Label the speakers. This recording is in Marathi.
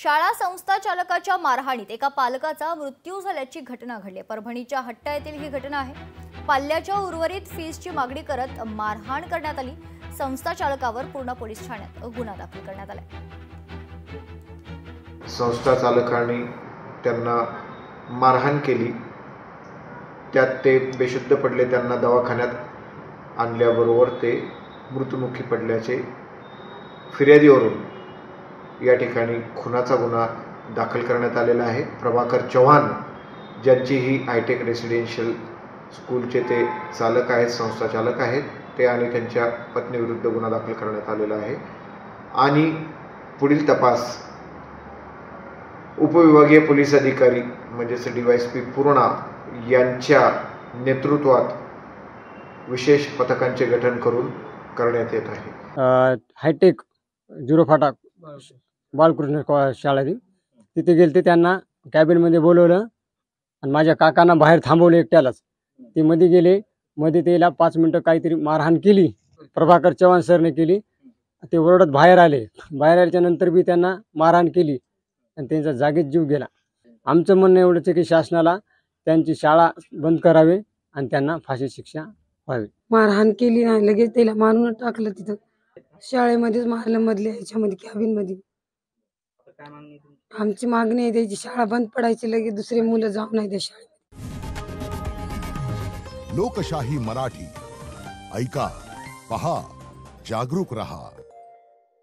Speaker 1: शाळा संस्था चालकाच्या मारहाणीत एका पालकाचा मृत्यू झाल्याची घटना घडली। परभणीच्या हट्टा येथील ही घटना आहे। पाल्याच्या उर्वरित फीसची मागणी करत मारहाण करण्यात आली। संस्था चालकावर पूर्ण पोलीस ठाण्यात गुन्हा दाखल करण्यात आला।
Speaker 2: संस्था चालकांनी त्यांना मारहाण केली, त्यात ते बेशुद्ध पडले। त्यांना दवाखान्यात आणल्याबरोबर ते मृत्युमुखी पडल्याचे फिर्यादीवरून या ठिकाणी खुनाचा गुन्हा दाखल करण्यात आलेला आहे। प्रभाकर चव्हाण ज्यांची ही हायटेक रेसिडेन्शियल स्कूलचे ते चालक आहेत, संस्था चालक आहेत, ते आणि त्यांच्या पत्नीविरुद्ध गुन्हा दाखल करण्यात आलेला आहे आणि पुढील तपास उपविभागीय पोलीस अधिकारी म्हणजेच DYSP पूर्णा यांच्या नेतृत्वात विशेष पथकांचे गठन करून करण्यात येत आहे।
Speaker 3: हायटेक 0 फाटा बालकृष्ण शाळा तिथे गेलते, त्यांना कॅबिनमध्ये बोलवलं आणि माझ्या काकांना बाहेर थांबवलं एकट्यालाच। ते मध्ये गेले, मध्ये त्याला 5 मिनिटं काहीतरी मारहाण केली, प्रभाकर चव्हाण सरने केली। ते ओरडत बाहेर आले, बाहेर आल्याच्या नंतर बी त्यांना मारहाण केली आणि त्यांचा जागीच जीव गेला। आमचं म्हणणं एवढंच आहे की शासनाला त्यांची शाळा बंद करावी आणि त्यांना फाशी शिक्षा व्हावी।
Speaker 4: मारहाण केली नाही, लगेच त्याला मारून टाकलं तिथं शाळेमध्येच मारलं, मधल्या ह्याच्यामध्ये कॅबिनमध्ये। आमची मागणी आहे त्याची शाळा बंद पडायची, लगेच दुसरे मुलं जाऊ नाही त्या शाळेत।
Speaker 5: लोकशाही मराठी ऐका, पहा, जागरूक रहा।